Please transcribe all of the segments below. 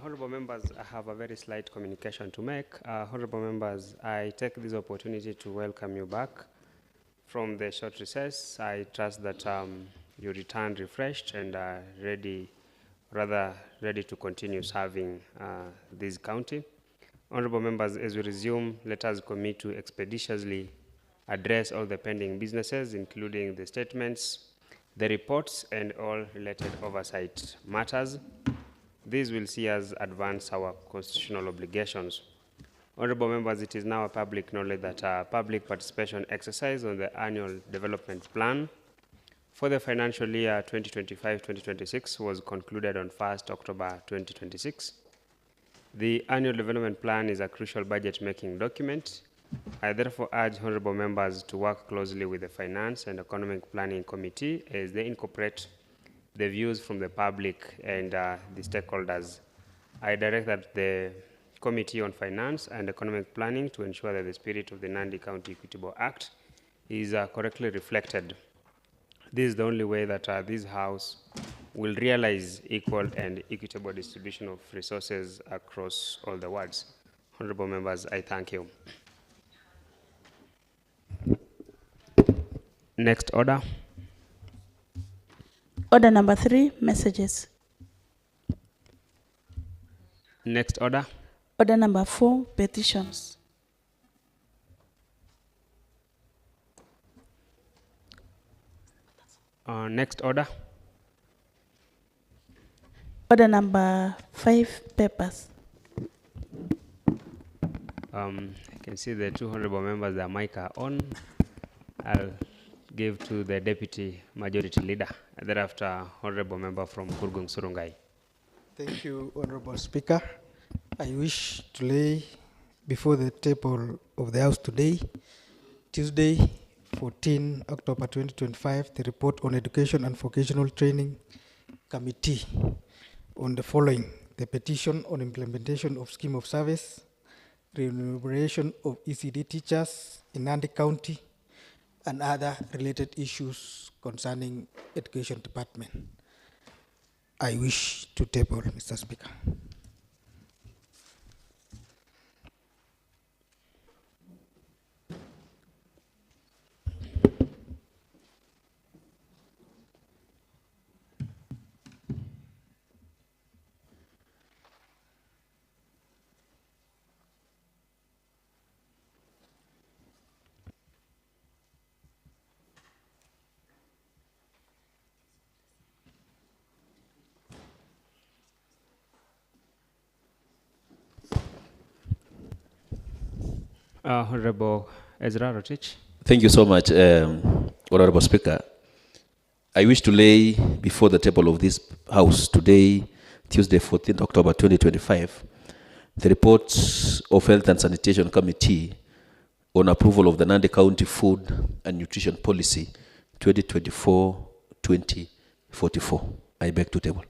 Honorable members, I have a very slight communication to make. Honorable members, I take this opportunity to welcome you back from the short recess. I trust that you returned refreshed and ready to continue serving this county. Honorable members, as we resume, let us commit to expeditiously address all the pending businesses, including the statements, the reports, and all related oversight matters. This will see us advance our constitutional obligations. Honorable members, it is now a public knowledge that a public participation exercise on the annual development plan for the financial year 2025-2026 was concluded on 1st October 2026. The annual development plan is a crucial budget-making document. I therefore urge honorable members to work closely with the Finance and Economic Planning Committee as they incorporate the views from the public and the stakeholders. I direct that the Committee on Finance and Economic Planning to ensure that the spirit of the Nandi County Equitable Act is correctly reflected. This is the only way that this House will realize equal and equitable distribution of resources across all the wards. Honorable members, I thank you. Next order. Order number 3, messages. Next order. Order number 4, petitions. Next order. Order number 5, papers. I can see the two honorable members, their mic are on. I'll give to the Deputy Majority Leader, and thereafter honorable member from Kurgung Surungai. Thank you, Honorable Speaker. I wish to lay before the table of the House today, Tuesday, 14 October 2025, the report on Education and Vocational Training Committee on the following: the petition on implementation of scheme of service, remuneration of ECD teachers in Nandi County, and other related issues concerning Education Department. I wish to table, Mr. Speaker. Honorable Ezra Rotich. Thank you so much, Honorable Speaker. I wish to lay before the table of this House today, Tuesday, 14th October 2025, the reports of Health and Sanitation Committee on approval of the Nandi County Food and Nutrition Policy 2024-2044. I beg to table.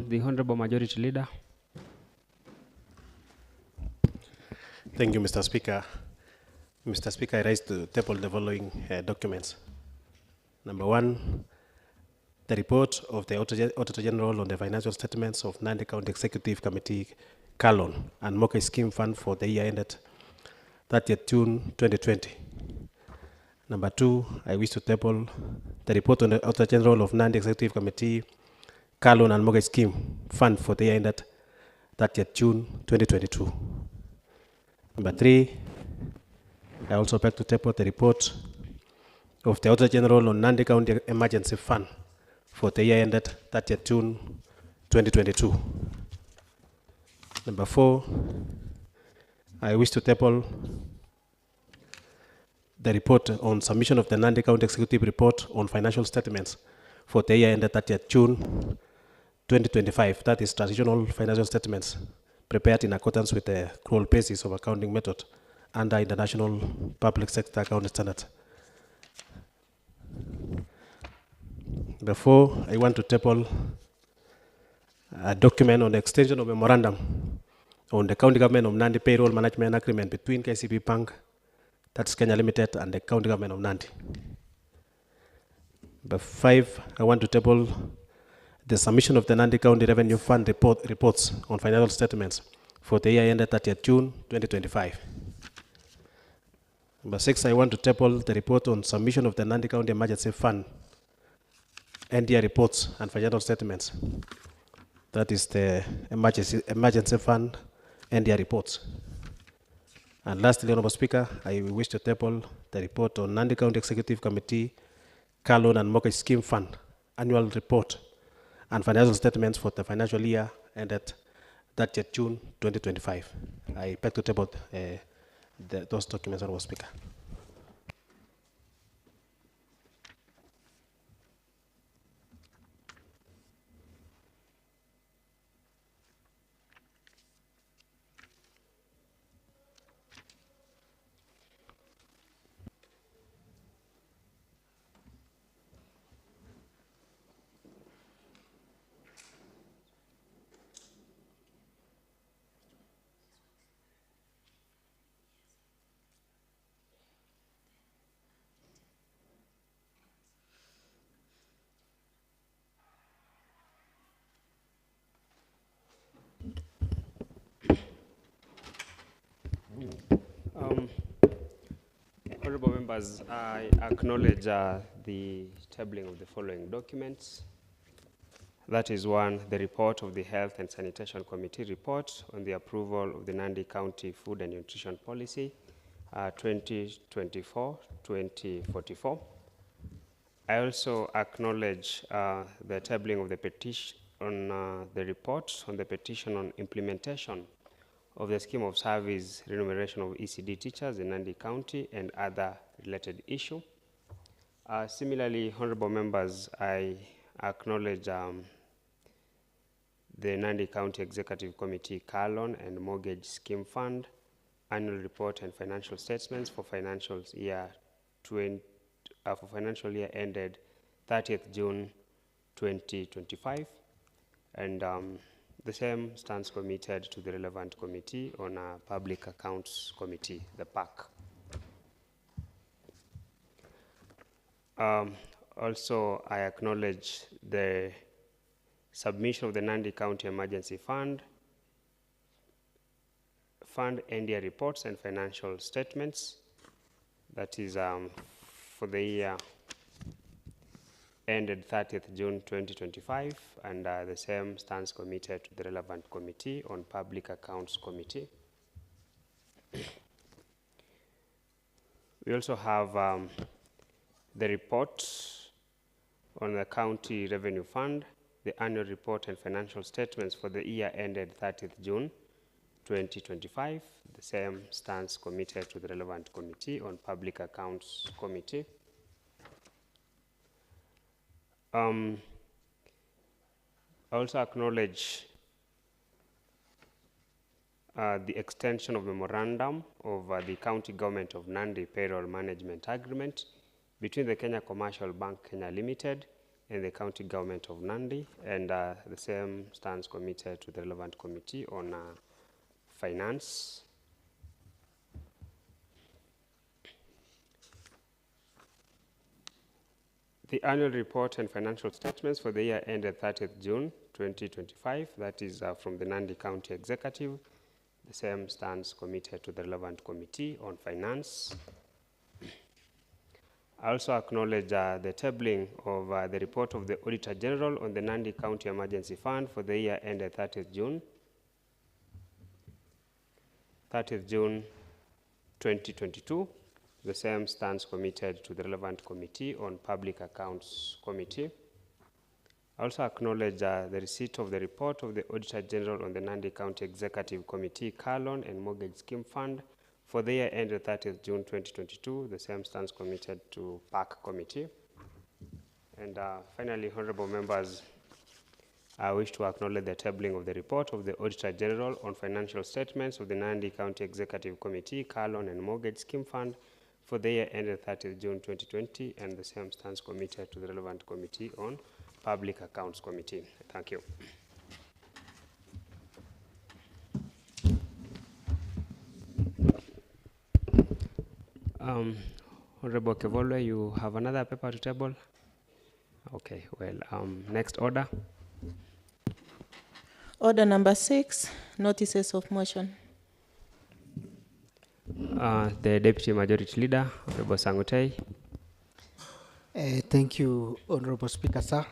The Honorable Majority Leader. Thank you, Mr. Speaker. Mr. Speaker, I raise to table the following documents. Number 1, the report of the Auditor General on the financial statements of Nandi County Executive Committee, Kalon, and Mokai Scheme Fund for the year ended 30th June 2020. Number 2, I wish to table the report on the Auditor General of Nandi Executive Committee, Kalon and Mokai Scheme Fund for the year ended 30th June 2022. Number 3, I also beg to table the report of the Auditor General on Nandi County Emergency Fund for the year ended 30th June 2022. Number 4, I wish to table the report on submission of the Nandi County Executive Report on financial statements for the year ended 30th June 2025, that is transitional financial statements prepared in accordance with the accrual basis of accounting method under International Public Sector Accounting Standards. Before, I want to table a document on the extension of memorandum on the County Government of Nandi Payroll Management Agreement between KCB Bank, that's Kenya Limited, and the County Government of Nandi. Number 5, I want to table the submission of the Nandi County Revenue Fund reports on financial statements for the year ended 30th June 2025. Number 6, I want to table the report on submission of the Nandi County Emergency Fund NDR reports and financial statements. That is the emergency fund NDR reports. And lastly, Honorable Speaker, I wish to table the report on Nandi County Executive Committee Car Loan and Mortgage Scheme Fund annual report and financial statements for the financial year ended 30th June 2025. I beg to table those documents, Honorable Speaker. Honorable members, I acknowledge the tabling of the following documents. That is 1, the report of the Health and Sanitation Committee report on the approval of the Nandi County Food and Nutrition Policy 2024-2044. I also acknowledge the tabling of the petition on the report on the petition on implementation of the scheme of service remuneration of ECD teachers in Nandi County and other related issue. Similarly, honorable members, I acknowledge the Nandi County Executive Committee Car Loan and Mortgage Scheme Fund annual report and financial statements for financial year ended 30th June 2025, and the same stands committed to the relevant committee on a Public Accounts Committee, the PAC. Also, I acknowledge the submission of the Nandi County Emergency Fund NDR reports and financial statements. That is for the year ended 30th June 2025, and the same stands committed to the relevant committee on Public Accounts Committee. We also have the report on the County Revenue Fund, the annual report and financial statements for the year ended 30th June 2025. The same stands committed to the relevant committee on Public Accounts Committee. I also acknowledge the extension of memorandum of the County Government of Nandi Payroll Management Agreement between the Kenya Commercial Bank Kenya Limited and the County Government of Nandi, and the same stands committed to the relevant committee on finance. The annual report and financial statements for the year ended 30th June 2025, that is from the Nandi County Executive. The same stands committed to the relevant committee on finance. I also acknowledge the tabling of the report of the Auditor General on the Nandi County Emergency Fund for the year ended 30th June 2022. The same stands committed to the relevant committee on Public Accounts Committee. I also acknowledge the receipt of the report of the Auditor General on the Nandi County Executive Committee Car Loan and Mortgage Scheme Fund for the year ended 30th June 2022. The same stands committed to PAC Committee. And finally, honorable members, I wish to acknowledge the tabling of the report of the Auditor General on financial statements of the Nandi County Executive Committee, Car Loan and Mortgage Scheme Fund for the year ended 30th June 2020, and the same stands committed to the relevant Committee on Public Accounts Committee. Thank you. Honorable Kevolwe, you have another paper to table? Okay, well, next order. Order number 6, notices of motion. The Deputy Majority Leader, Honorable Sangutei. Thank you, Honorable Speaker, sir.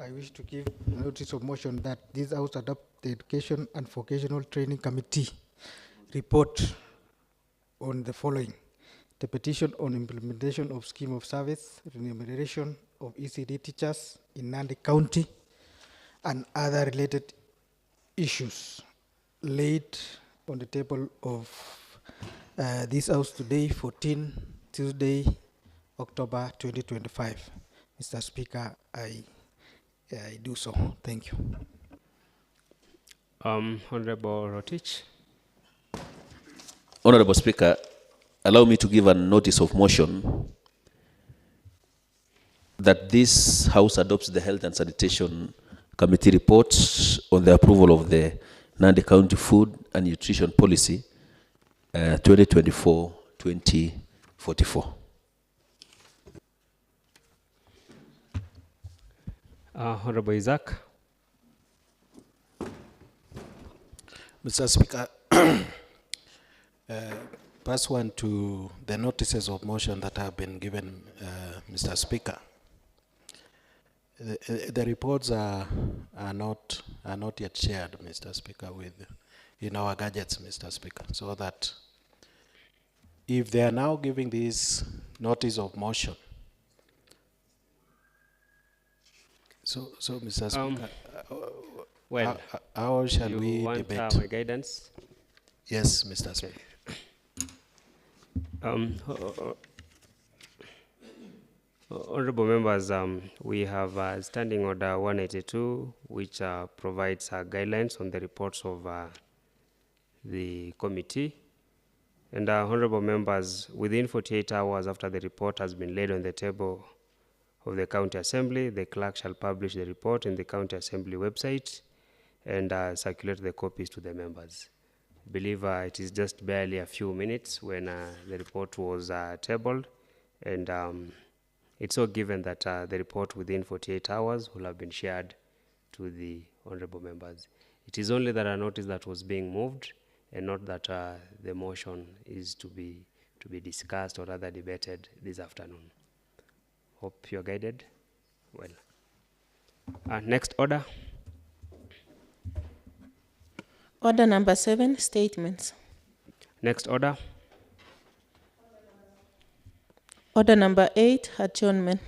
I wish to give notice of motion that this House adopt the Education and Vocational Training Committee report on the following: the petition on implementation of scheme of service, remuneration of ECD teachers in Nandi County, and other related issues laid on the table of this House today, 14 Tuesday, October 2025. Mr. Speaker, I do so. Thank you. Honorable Rotich. Honorable Speaker, allow me to give a notice of motion that this House adopts the Health and Sanitation Committee reports on the approval of the Nandi County Food and Nutrition Policy 2024-2044. Honorable Isaac. Mr. Speaker, pass one to the notices of motion that have been given, Mr. Speaker. The reports are not yet shared, Mr. Speaker, in our gadgets, Mr. Speaker, so that if they are now giving this notice of motion, so Mr. Speaker, Well, how shall you we want debate? my guidance? Yes, Mr. Speaker. Honorable members, we have Standing Order 182, which provides guidelines on the reports of the committee. And honorable members, within 48 hours after the report has been laid on the table of the County Assembly, the clerk shall publish the report in the County Assembly website and circulate the copies to the members. I believe it is just barely a few minutes when the report was tabled, and it's so given that the report within 48 hours will have been shared to the honorable members. It is only that a notice that was being moved, and not that the motion is to be discussed or rather debated this afternoon. Hope you're guided well. Next order. Order number 7, statements. Next order. Order number 8, adjournment.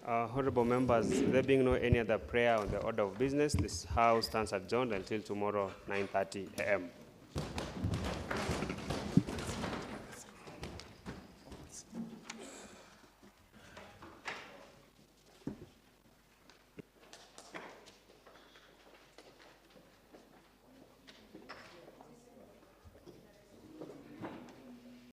Honorable members, there being no any other prayer on the order of business, this House stands adjourned until tomorrow, 9:30 a.m.